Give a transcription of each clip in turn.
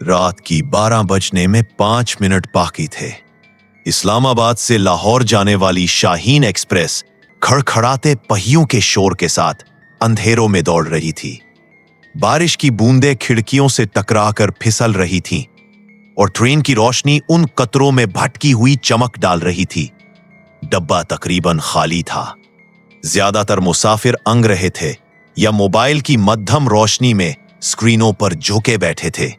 रात की 12 बजने में 5 मिनट बाकी थे। इस्लामाबाद से लाहौर जाने वाली शाहीन एक्सप्रेस खड़खड़ाते पहियों के शोर के साथ अंधेरों में दौड़ रही थी। बारिश की बूंदें खिड़कियों से टकराकर फिसल रही थीं और ट्रेन की रोशनी उन कतरों में भटकी हुई चमक डाल रही थी। डब्बा तकरीबन खाली था। ज्यादातर मुसाफिर अंग रहे थे या मोबाइल की मध्यम रोशनी में स्क्रीनों पर झुके बैठे थे।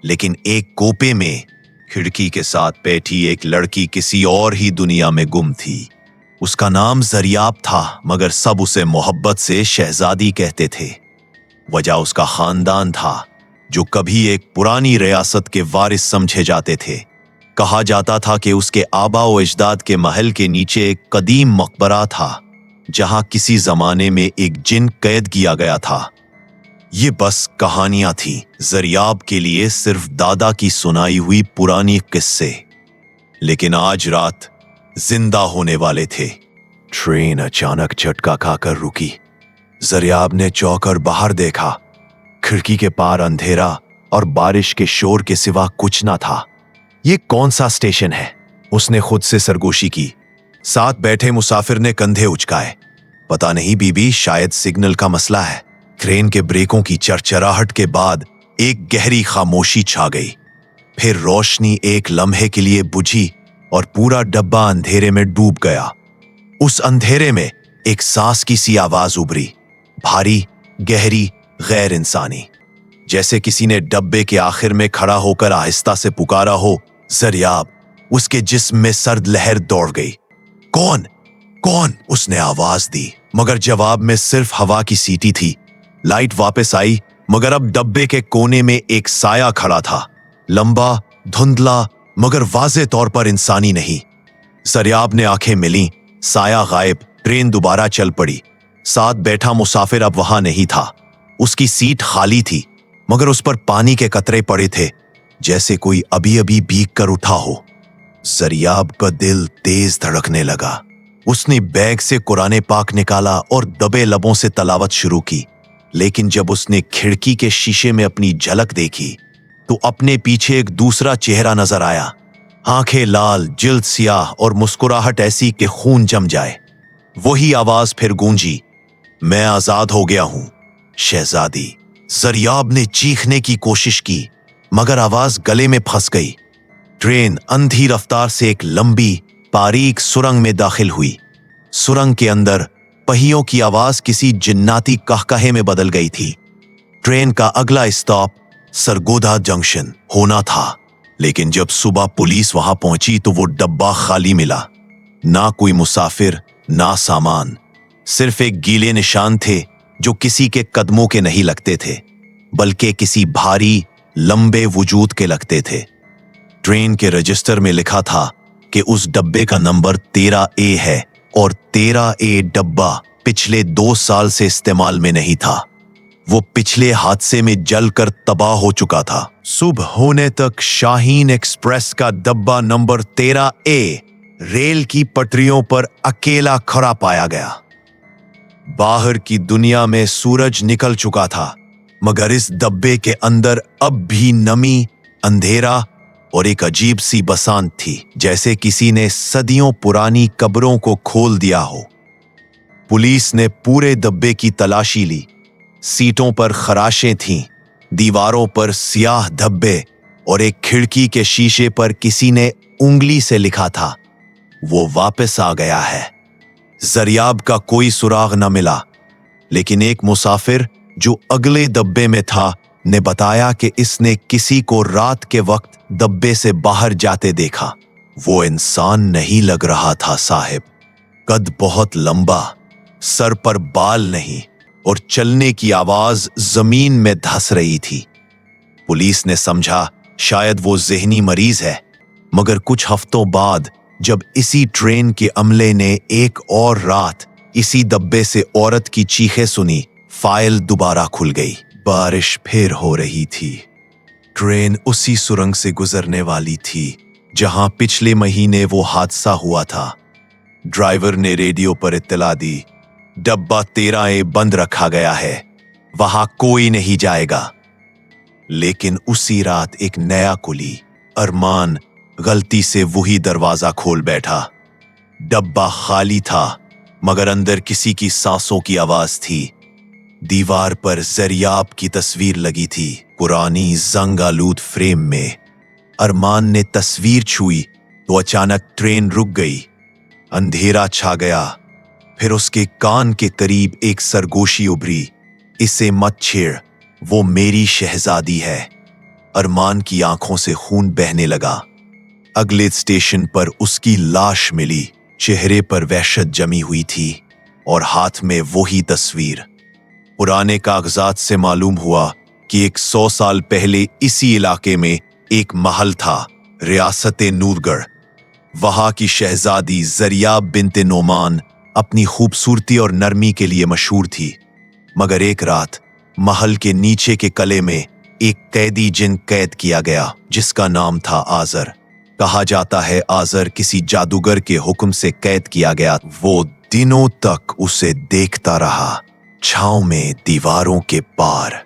लेकिन एक कोपे में खिड़की के साथ बैठी एक लड़की किसी और ही दुनिया में गुम थी। उसका नाम जरियाब था, मगर सब उसे मोहब्बत से शहजादी कहते थे। वजह उसका खानदान था, जो कभी एक पुरानी रियासत के वारिस समझे जाते थे। कहा जाता था कि उसके आबा व अजदाद के महल के नीचे एक कदीम मकबरा था, जहां किसी जमाने में एक जिन कैद किया गया था। ये बस कहानियां थीं, जरियाब के लिए सिर्फ दादा की सुनाई हुई पुरानी किस्से। लेकिन आज रात जिंदा होने वाले थे। ट्रेन अचानक झटका खाकर रुकी। जरियाब ने चौंकर बाहर देखा। खिड़की के पार अंधेरा और बारिश के शोर के सिवा कुछ ना था। ये कौन सा स्टेशन है? उसने खुद से सरगोशी की। साथ बैठे मुसाफिर ने कंधे उचकाए। पता नहीं बीबी, शायद सिग्नल का मसला है। ट्रेन के ब्रेकों की चरचराहट के बाद एक गहरी खामोशी छा गई। फिर रोशनी एक लम्हे के लिए बुझी और पूरा डब्बा अंधेरे में डूब गया। उस अंधेरे में एक सांस की सी आवाज उभरी, भारी, गहरी, गैर इंसानी, जैसे किसी ने डब्बे के आखिर में खड़ा होकर आहिस्ता से पुकारा हो, जरियाब। उसके जिस्म में सर्द लहर दौड़ गई। कौन कौन? उसने आवाज दी, मगर जवाब में सिर्फ हवा की सीटी थी। लाइट वापस आई, मगर अब डब्बे के कोने में एक साया खड़ा था, लंबा, धुंधला, मगर वाज़े तौर पर इंसानी नहीं। जरियाब ने आंखें मिली, साया गायब। ट्रेन दोबारा चल पड़ी। साथ बैठा मुसाफिर अब वहां नहीं था। उसकी सीट खाली थी, मगर उस पर पानी के कतरे पड़े थे, जैसे कोई अभी अभी भीग कर उठा हो। जरियाब का दिल तेज धड़कने लगा। उसने बैग से कुरान पाक निकाला और दबे लबों से तलावत शुरू की। लेकिन जब उसने खिड़की के शीशे में अपनी झलक देखी, तो अपने पीछे एक दूसरा चेहरा नजर आया। आंखें लाल, जिल्द सियाह और मुस्कुराहट ऐसी कि खून जम जाए। वही आवाज फिर गूंजी, मैं आजाद हो गया हूं, शहजादी। जरियाब ने चीखने की कोशिश की, मगर आवाज गले में फंस गई। ट्रेन अंधी रफ्तार से एक लंबी, बारीक सुरंग में दाखिल हुई। सुरंग के अंदर पहियों की आवाज किसी जिन्नाती कहकहे में बदल गई थी। ट्रेन का अगला स्टॉप सरगोदा जंक्शन होना था, लेकिन जब सुबह पुलिस वहां पहुंची तो वो डब्बा खाली मिला। ना कोई मुसाफिर, ना सामान, सिर्फ एक गीले निशान थे जो किसी के कदमों के नहीं लगते थे, बल्कि किसी भारी, लंबे वजूद के लगते थे। ट्रेन के रजिस्टर में लिखा था कि उस डब्बे का नंबर 13A है और 13A डब्बा पिछले 2 साल से इस्तेमाल में नहीं था। वो पिछले हादसे में जलकर तबाह हो चुका था। सुबह होने तक शाहीन एक्सप्रेस का डब्बा नंबर 13A रेल की पटरियों पर अकेला खड़ा पाया गया। बाहर की दुनिया में सूरज निकल चुका था, मगर इस डब्बे के अंदर अब भी नमी, अंधेरा और एक अजीब सी बसांत थी, जैसे किसी ने सदियों पुरानी कब्रों को खोल दिया हो। पुलिस ने पूरे डब्बे की तलाशी ली। सीटों पर खराशें थीं, दीवारों पर सियाह धब्बे और एक खिड़की के शीशे पर किसी ने उंगली से लिखा था, वो वापस आ गया है। जरियाब का कोई सुराग न मिला, लेकिन एक मुसाफिर जो अगले डब्बे में था ने बताया कि इसने किसी को रात के वक्त डब्बे से बाहर जाते देखा। वो इंसान नहीं लग रहा था साहिब। कद बहुत लंबा, सर पर बाल नहीं और चलने की आवाज जमीन में धस रही थी। पुलिस ने समझा शायद वो ज़हनी मरीज है, मगर कुछ हफ्तों बाद जब इसी ट्रेन के अमले ने एक और रात इसी डब्बे से औरत की चीखें सुनी, फाइल दोबारा खुल गई। बारिश फिर हो रही थी। ट्रेन उसी सुरंग से गुजरने वाली थी जहां पिछले महीने वो हादसा हुआ था। ड्राइवर ने रेडियो पर इत्तला दी, डब्बा 13A बंद रखा गया है, वहां कोई नहीं जाएगा। लेकिन उसी रात एक नया कुली अरमान गलती से वही दरवाजा खोल बैठा। डब्बा खाली था, मगर अंदर किसी की सांसों की आवाज थी। दीवार पर जरियाब की तस्वीर लगी थी, पुरानी जंग आलूद फ्रेम में। अरमान ने तस्वीर छुई तो अचानक ट्रेन रुक गई। अंधेरा छा गया। फिर उसके कान के करीब एक सरगोशी उभरी, इसे मत छेड़, वो मेरी शहजादी है। अरमान की आंखों से खून बहने लगा। अगले स्टेशन पर उसकी लाश मिली। चेहरे पर वहशत जमी हुई थी और हाथ में वही तस्वीर। पुराने कागजात से मालूम हुआ कि 100 साल पहले इसी इलाके में एक महल था, रियासत नूरगढ़। वहां की शहजादी जरियाब बिन्ते नोमान अपनी खूबसूरती और नरमी के लिए मशहूर थी। मगर एक रात महल के नीचे के कले में एक कैदी जिन कैद किया गया, जिसका नाम था आजर। कहा जाता है आजर किसी जादूगर के हुक्म से कैद किया गया। वो दिनों तक उसे देखता रहा, छांव में दीवारों के पार।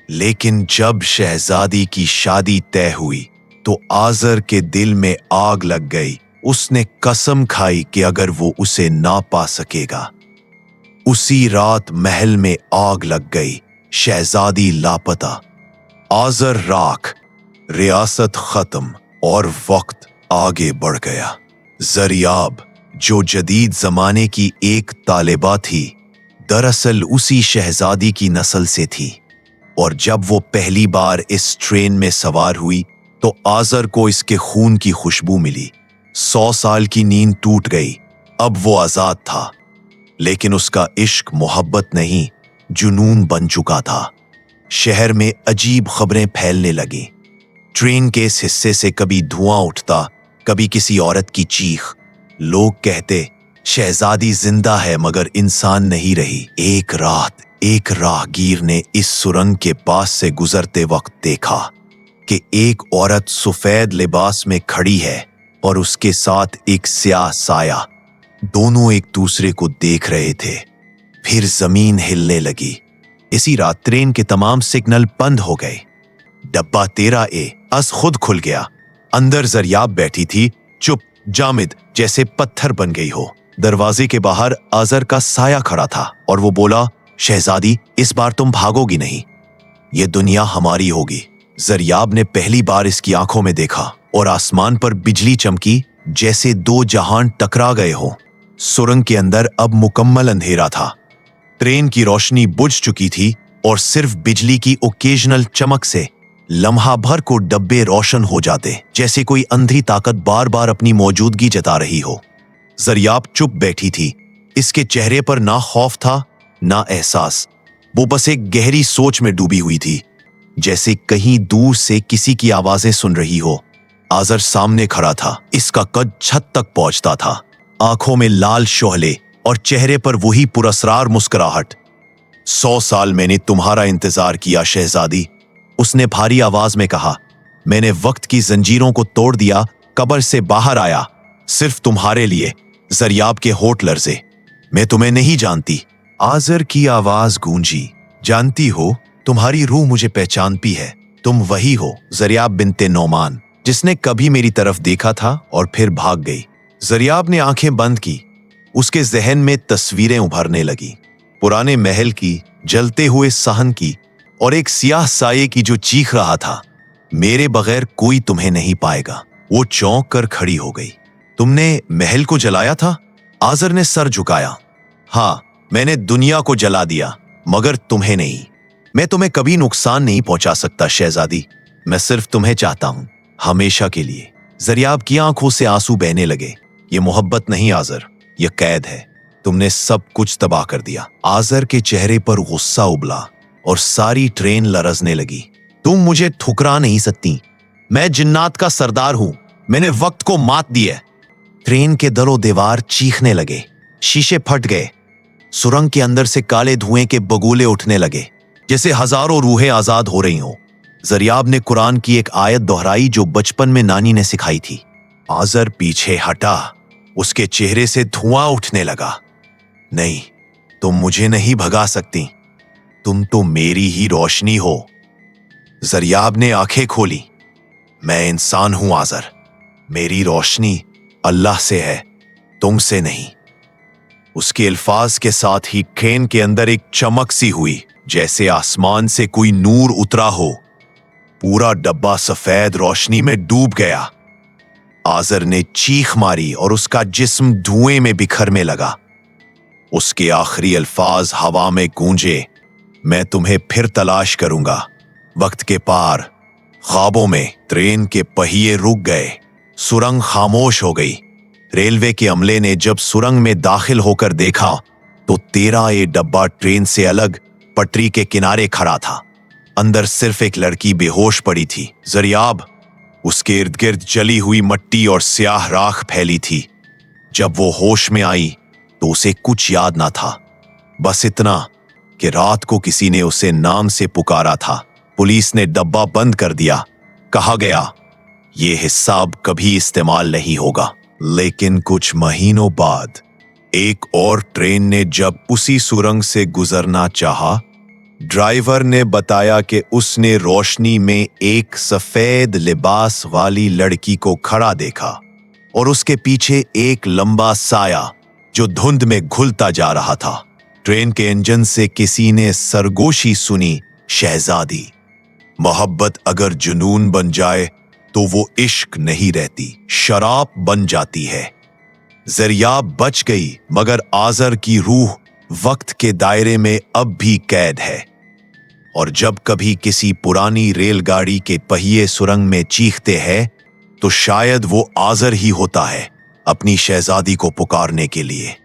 लेकिन जब शहजादी की शादी तय हुई तो आजर के दिल में आग लग गई। उसने कसम खाई कि अगर वो उसे ना पा सकेगा। उसी रात महल में आग लग गई, शहजादी लापता, आजर राख, रियासत खत्म और वक्त आगे बढ़ गया। जरियाब, जो जदीद जमाने की एक तालिबा थी, दरअसल उसी शहजादी की नस्ल से थी। और जब वो पहली बार इस ट्रेन में सवार हुई तो आजर को इसके खून की खुशबू मिली। 100 साल की नींद टूट गई। अब वो आजाद था, लेकिन उसका इश्क मोहब्बत नहीं, जुनून बन चुका था। शहर में अजीब खबरें फैलने लगी। ट्रेन के इस हिस्से से कभी धुआं उठता, कभी किसी औरत की चीख। लोग कहते शहजादी जिंदा है मगर इंसान नहीं रही। एक रात एक राहगीर ने इस सुरंग के पास से गुजरते वक्त देखा कि एक औरत सफेद लिबास में खड़ी है और उसके साथ एक स्याह साया। दोनों एक दूसरे को देख रहे थे। फिर जमीन हिलने लगी। इसी रात ट्रेन के तमाम सिग्नल बंद हो गए। डब्बा 13A अस खुद खुल गया। अंदर जरियाब बैठी थी, चुप, जामिद, जैसे पत्थर बन गई हो। दरवाजे के बाहर आजर का साया खड़ा था और वो बोला, शहजादी, इस बार तुम भागोगी नहीं, ये दुनिया हमारी होगी। जरियाब ने पहली बार इसकी आंखों में देखा और आसमान पर बिजली चमकी, जैसे दो जहान टकरा गए हो। सुरंग के अंदर अब मुकम्मल अंधेरा था। ट्रेन की रोशनी बुझ चुकी थी और सिर्फ बिजली की ओकेजनल चमक से लम्हा भर को डब्बे रोशन हो जाते, जैसे कोई अंधी ताकत बार बार अपनी मौजूदगी जता रही हो। जरियाब चुप बैठी थी। इसके चेहरे पर ना खौफ था ना एहसास। वो बस एक गहरी सोच में डूबी हुई थी, जैसे कहीं दूर से किसी की आवाजें सुन रही हो। आजर सामने खड़ा था। इसका कद छत तक पहुंचता था। आंखों में लाल शोहले और चेहरे पर वही पुरस्रार मुस्कुराहट। 100 साल मैंने तुम्हारा इंतजार किया शहजादी, उसने भारी आवाज में कहा। मैंने वक्त की जंजीरों को तोड़ दिया, कब्र से बाहर आया, सिर्फ तुम्हारे लिए। जरियाब के होठ लर्जे। मैं तुम्हें नहीं जानती। आजर की आवाज गूंजी। जानती हो, तुम्हारी रूह मुझे पहचानती है। तुम वही हो जरियाब बिन्ते नोमान, जिसने कभी मेरी तरफ देखा था और फिर भाग गई। जरियाब ने आंखें बंद की। उसके जहन में तस्वीरें उभरने लगी, पुराने महल की, जलते हुए सहन की और एक सियाह साये की जो चीख रहा था, मेरे बगैर कोई तुम्हें नहीं पाएगा। वो चौंक कर खड़ी हो गई। तुमने महल को जलाया था? आजर ने सर झुकाया। हाँ, मैंने दुनिया को जला दिया, मगर तुम्हें नहीं। मैं तुम्हें कभी नुकसान नहीं पहुंचा सकता शहजादी। मैं सिर्फ तुम्हें चाहता हूं, हमेशा के लिए। जरियाब की आंखों से आंसू बहने लगे। ये मोहब्बत नहीं आजर, यह कैद है। तुमने सब कुछ तबाह कर दिया। आजर के चेहरे पर गुस्सा उबला और सारी ट्रेन लरजने लगी। तुम मुझे ठुकरा नहीं सकती। मैं जिन्नात का सरदार हूं। मैंने वक्त को मात दी है। ट्रेन के दरो दीवार चीखने लगे। शीशे फट गए। सुरंग के अंदर से काले धुएं के बगुले उठने लगे, जैसे हजारों रूहें आजाद हो रही हों। जरियाब ने कुरान की एक आयत दोहराई जो बचपन में नानी ने सिखाई थी। आजर पीछे हटा। उसके चेहरे से धुआं उठने लगा। नहीं, तुम मुझे नहीं भगा सकती। तुम तो मेरी ही रोशनी हो। जरियाब ने आंखें खोली। मैं इंसान हूं आजर, मेरी रोशनी अल्लाह से है, तुमसे नहीं। उसके अल्फाज के साथ ही ट्रेन के अंदर एक चमक सी हुई, जैसे आसमान से कोई नूर उतरा हो। पूरा डब्बा सफेद रोशनी में डूब गया। आजर ने चीख मारी और उसका जिस्म धुएं में बिखरने लगा। उसके आखिरी अल्फाज हवा में गूंजे, मैं तुम्हें फिर तलाश करूंगा वक्त के पार। ख्वाबों में ट्रेन के पहिए रुक गए, सुरंग खामोश हो गई। रेलवे के अमले ने जब सुरंग में दाखिल होकर देखा तो 13A डब्बा ट्रेन से अलग पटरी के किनारे खड़ा था। अंदर सिर्फ एक लड़की बेहोश पड़ी थी, जरियाब। उसके इर्द गिर्द जली हुई मिट्टी और स्याह राख फैली थी। जब वो होश में आई तो उसे कुछ याद ना था, बस इतना कि रात को किसी ने उसे नाम से पुकारा था। पुलिस ने डब्बा बंद कर दिया। कहा गया ये हिस्सा अब कभी इस्तेमाल नहीं होगा। लेकिन कुछ महीनों बाद एक और ट्रेन ने जब उसी सुरंग से गुजरना चाहा, ड्राइवर ने बताया कि उसने रोशनी में एक सफेद लिबास वाली लड़की को खड़ा देखा और उसके पीछे एक लंबा साया जो धुंध में घुलता जा रहा था। ट्रेन के इंजन से किसी ने सरगोशी सुनी, शहजादी, मोहब्बत अगर जुनून बन जाए तो वो इश्क नहीं रहती, शराब बन जाती है। जरियाब बच गई, मगर आजर की रूह वक्त के दायरे में अब भी कैद है। और जब कभी किसी पुरानी रेलगाड़ी के पहिए सुरंग में चीखते हैं तो शायद वो आजर ही होता है, अपनी शहजादी को पुकारने के लिए।